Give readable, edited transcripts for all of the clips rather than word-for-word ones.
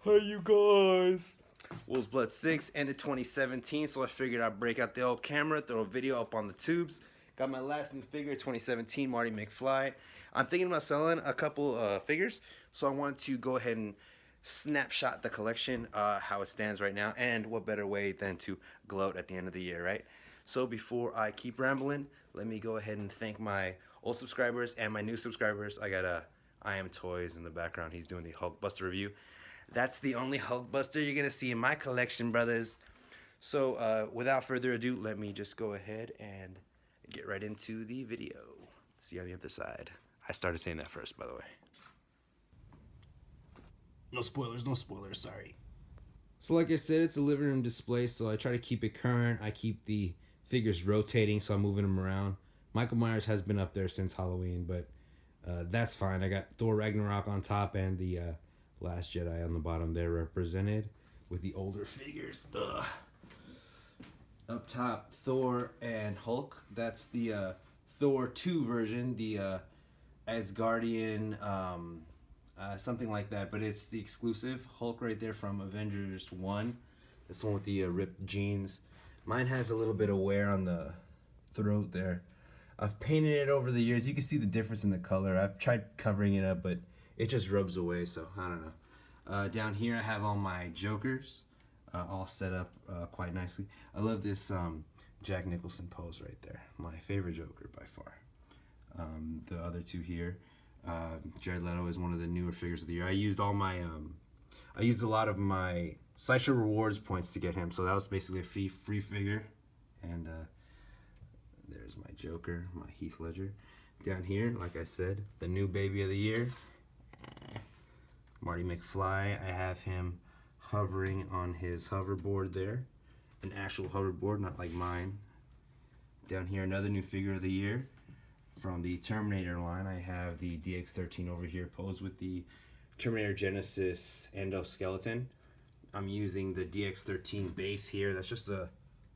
Hey you guys! Wolves Blood 6 ended 2017, so I figured I'd break out the old camera, throw a video up on the tubes. Got my last new figure, 2017 Marty McFly. I'm thinking about selling a couple figures, so I want to go ahead and snapshot the collection, how it stands right now, and what better way than to gloat at the end of the year, right? So before I keep rambling, let me go ahead and thank my old subscribers and my new subscribers. I got I Am Toys in the background. He's doing the Hulkbuster review. That's the only Hulkbuster you're gonna see in my collection, brothers. So without further ado, let me just go ahead and get right into the video. See you on the other side. I started saying that first, by the way. No spoilers, sorry. So like I said, it's a living room display, so I try to keep it current. I keep the figures rotating, so I'm moving them around. Michael Myers has been up there since Halloween, but that's fine. I got Thor Ragnarok on top and the Last Jedi on the bottom there represented with the older figures. Ugh. Up top, Thor and Hulk. That's the Thor 2 version, the Asgardian, something like that, but it's the exclusive Hulk right there from Avengers 1. This one with the ripped jeans. Mine has a little bit of wear on the throat there. I've painted it over the years. You can see the difference in the color. I've tried covering it up, but it just rubs away, so I don't know. Down here I have all my Jokers all set up quite nicely. I love this Jack Nicholson pose right there. My favorite Joker by far. The other two here. Jared Leto is one of the newer figures of the year. I used all my, I used a lot of my Sideshow Rewards points to get him, so that was basically a free figure. And there's my Joker, my Heath Ledger. Down here, like I said, the new baby of the year, Marty McFly. I have him hovering on his hoverboard there, an actual hoverboard, not like mine. Down here, another new figure of the year. From the Terminator line, I have the DX13 over here, posed with the Terminator Genesis endoskeleton. I'm using the DX13 base here. That's just a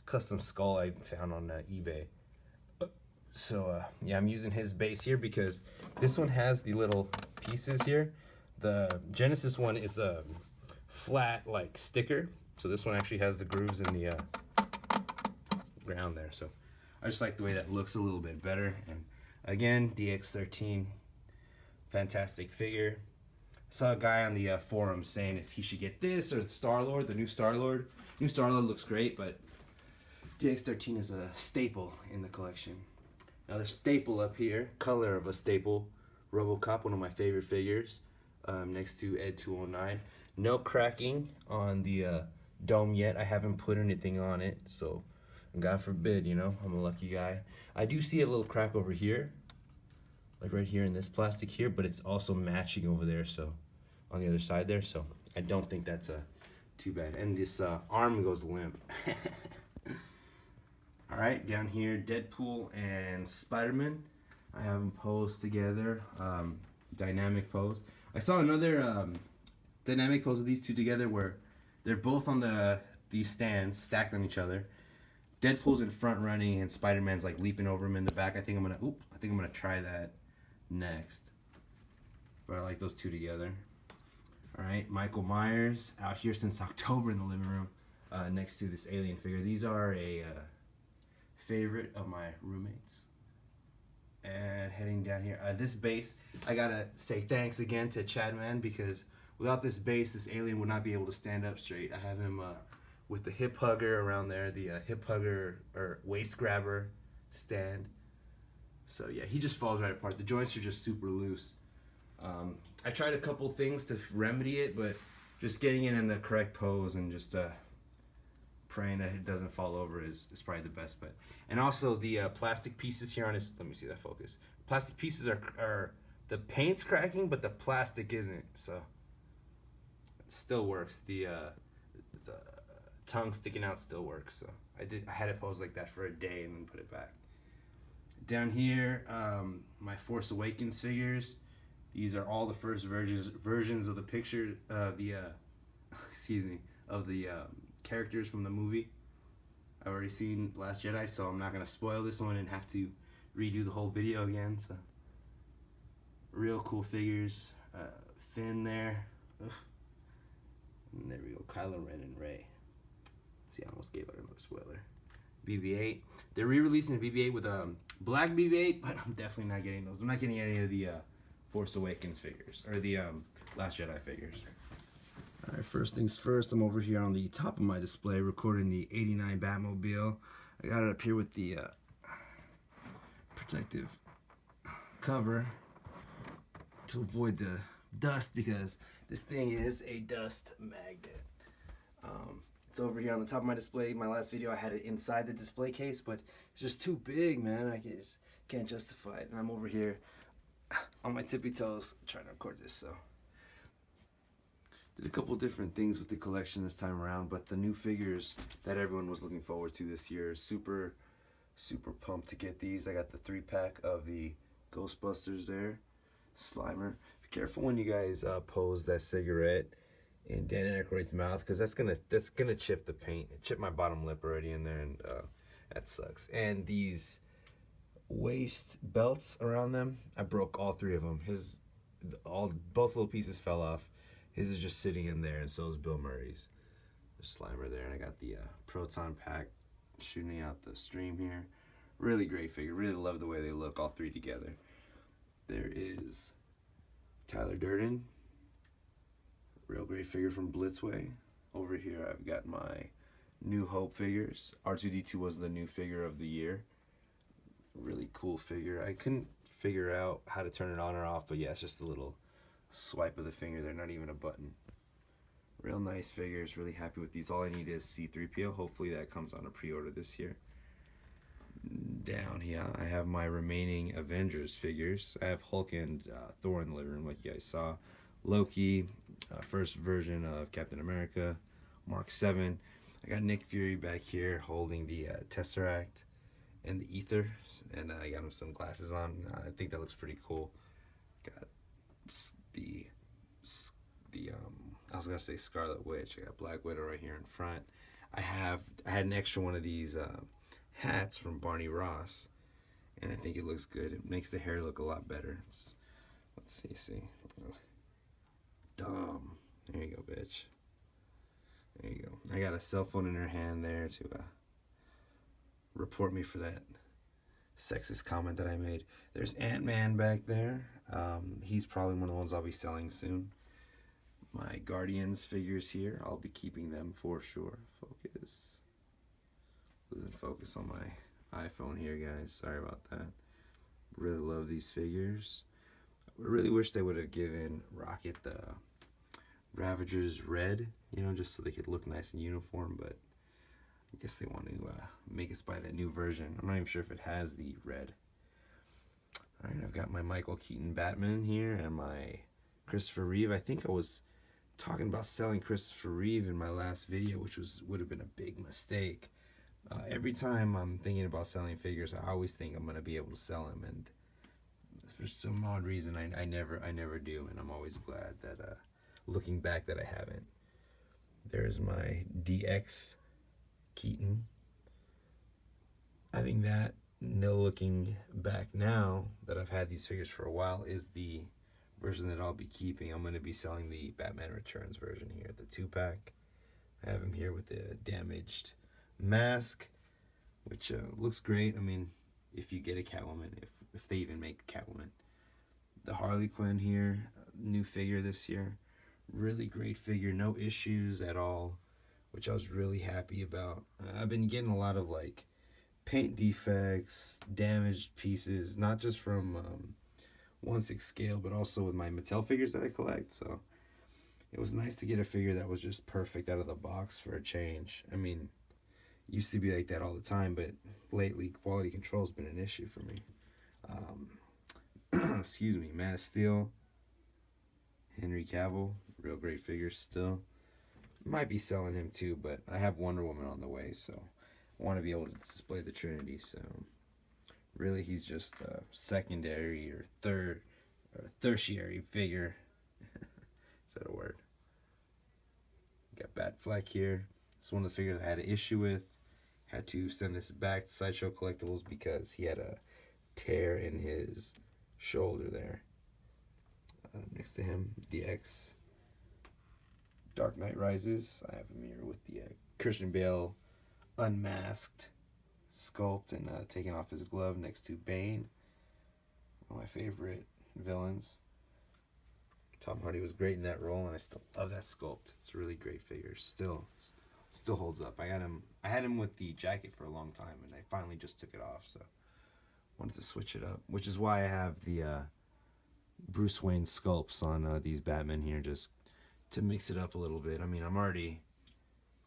custom skull I found on eBay. So yeah, I'm using his base here because this one has the little pieces here. The Genesis one is a flat like sticker, so this one actually has the grooves in the ground there. So I just like the way that looks a little bit better. And again, DX13, fantastic figure. I saw a guy on the forum saying if he should get this or Star-Lord, the new Star-Lord. New Star-Lord looks great, but DX13 is a staple in the collection. Another staple up here, color of a staple, RoboCop, one of my favorite figures, next to Ed 209. No cracking on the dome yet. I haven't put anything on it, so God forbid, you know, I'm a lucky guy. I do see a little crack over here, like right here in this plastic here, but it's also matching over there, so on the other side there, so I don't think that's too bad. And this arm goes limp. All right, down here, Deadpool and Spider-Man. I have them posed together, dynamic pose. I saw another dynamic pose of these two together where they're both on these stands stacked on each other. Deadpool's in front running and Spider-Man's like leaping over him in the back. I think I'm gonna try that next. But I like those two together. All right, Michael Myers out here since October in the living room, next to this alien figure. These are a favorite of my roommates. And heading down here, this base, I gotta say thanks again to Chadman because without this base, this alien would not be able to stand up straight. I have him with the hip hugger around there, the hip hugger or waist grabber stand. So yeah, he just falls right apart. The joints are just super loose. I tried a couple things to remedy it, but just getting it in the correct pose and just praying that it doesn't fall over is probably the best bet. And also the plastic pieces here on his, let me see that focus. Plastic pieces are the paint's cracking, but the plastic isn't, so it still works. The tongue sticking out still works, so I had it posed like that for a day and then put it back. Down here, my Force Awakens figures. These are all the first versions of the picture, excuse me, of the characters from the movie. I've already seen Last Jedi, so I'm not gonna spoil this one and have to redo the whole video again. So real cool figures. Finn there. Ugh. Kylo Ren and Rey. See, I almost gave out another spoiler. BB-8. They're re-releasing the BB-8 with a black BB-8, but I'm definitely not getting those. I'm not getting any of the Force Awakens figures, or the Last Jedi figures. All right, first things first, I'm over here on the top of my display recording the 89 Batmobile. I got it up here with the protective cover to avoid the dust, because this thing is a dust magnet. It's over here on the top of my display. My last video I had it inside the display case, but it's just too big, man. I just can't justify it. And I'm over here on my tippy toes trying to record this. So did a couple different things with the collection this time around, but the new figures that everyone was looking forward to this year, super pumped to get these. I got the 3-pack of the Ghostbusters there. Slimer. Be careful when you guys pose that cigarette in Dan Aykroyd's mouth, because that's gonna chip the paint. It chipped my bottom lip already in there, and that sucks. And these waist belts around them, I broke all 3 of them. Both little pieces fell off. His is just sitting in there, and so is Bill Murray's. There's Slimer there, and I got the Proton Pack shooting out the stream here. Really great figure. Really love the way they look, all 3 together. There is Tyler Durden. Real great figure from Blitzway. Over here I've got my New Hope figures. R2-D2 was the new figure of the year. Really cool figure. I couldn't figure out how to turn it on or off, but yeah, it's just a little swipe of the finger there, not even a button. Real nice figures. Really happy with these. All I need is C-3PO. Hopefully that comes on a pre-order this year. Down here I have my remaining Avengers figures. I have Hulk and Thor in the living room, like you guys saw. Loki, first version of Captain America, Mark 7. I got Nick Fury back here holding the Tesseract and the Ether, and I got him some glasses on. I think that looks pretty cool. Got the I was gonna say Scarlet Witch. I got Black Widow right here in front. I had an extra one of these hats from Barney Ross, and I think it looks good. It makes the hair look a lot better. Let's see. Dumb. There you go, bitch. There you go. I got a cell phone in her hand there to report me for that sexist comment that I made. There's Ant-Man back there. He's probably one of the ones I'll be selling soon. My Guardians figures here. I'll be keeping them for sure. Focus. Losing focus on my iPhone here, guys. Sorry about that. Really love these figures. I really wish they would have given Rocket the Ravagers red, just so they could look nice and uniform, but I guess they want to make us buy that new version. I'm not even sure if it has the red. Alright, I've got my Michael Keaton Batman here and my Christopher Reeve. I think I was talking about selling Christopher Reeve in my last video, which would have been a big mistake. Every time I'm thinking about selling figures, I always think I'm going to be able to sell him, and for some odd reason I never do, and I'm always glad that looking back that I haven't. There's my DX Keaton. I think that, looking back now that I've had these figures for a while, is the version that I'll be keeping. I'm going to be selling the Batman Returns version here, the 2-pack. I have him here with the damaged mask, which looks great. I mean, if you get a Catwoman, if they even make Catwoman. The Harley Quinn here, new figure this year. Really great figure, no issues at all, which I was really happy about. I've been getting a lot of paint defects, damaged pieces, not just from 1/6 scale, but also with my Mattel figures that I collect. So it was nice to get a figure that was just perfect out of the box for a change. I mean, it used to be like that all the time, but lately quality control has been an issue for me. Excuse me, Man of Steel, Henry Cavill, real great figure still. Might be selling him too, but I have Wonder Woman on the way, so I want to be able to display the Trinity. So really, he's just a secondary or tertiary figure. Is that a word? Got Batfleck here. It's one of the figures I had an issue with. Had to send this back to Sideshow Collectibles because he had a tear in his shoulder there. Next to him, DX Dark Knight Rises. I have him here with the Christian Bale unmasked sculpt and taking off his glove next to Bane, one of my favorite villains. Tom Hardy was great in that role, and I still love that sculpt. It's a really great figure. Still holds up. I had him with the jacket for a long time, and I finally just took it off. So wanted to switch it up, which is why I have the Bruce Wayne sculpts on these Batmen here, just to mix it up a little bit. I mean, I'm already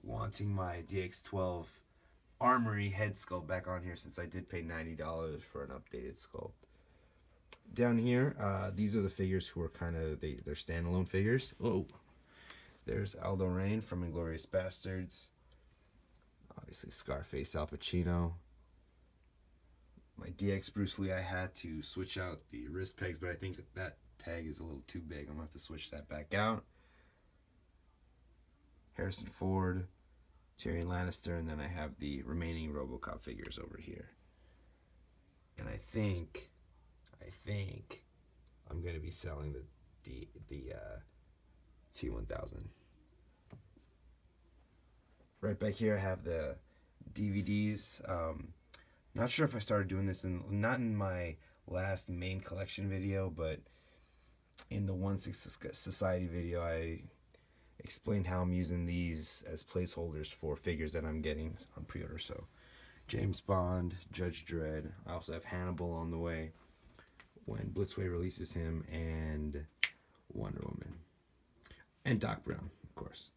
wanting my DX12 Armory head sculpt back on here since I did pay $90 for an updated sculpt. Down here, these are the figures who are kind of, they're standalone figures. Oh, there's Aldo Rain from Inglourious Bastards. Obviously Scarface, Al Pacino. My DX Bruce Lee, I had to switch out the wrist pegs, but I think that peg is a little too big. I'm going to have to switch that back out. Harrison Ford, Tyrion Lannister, and then I have the remaining RoboCop figures over here. And I think I'm going to be selling the T1000. Right back here I have the DVDs. Not sure if I started doing this not in my last main collection video, but in the 1/6 Society video I explained how I'm using these as placeholders for figures that I'm getting on pre-order. So James Bond, Judge Dredd. I also have Hannibal on the way when Blitzway releases him, and Wonder Woman. And Doc Brown, of course.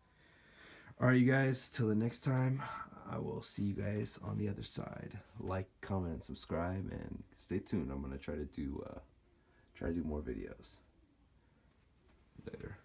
Alright, you guys, till the next time, I will see you guys on the other side. Like, comment, and subscribe, and stay tuned. I'm going to try to do more videos. Later.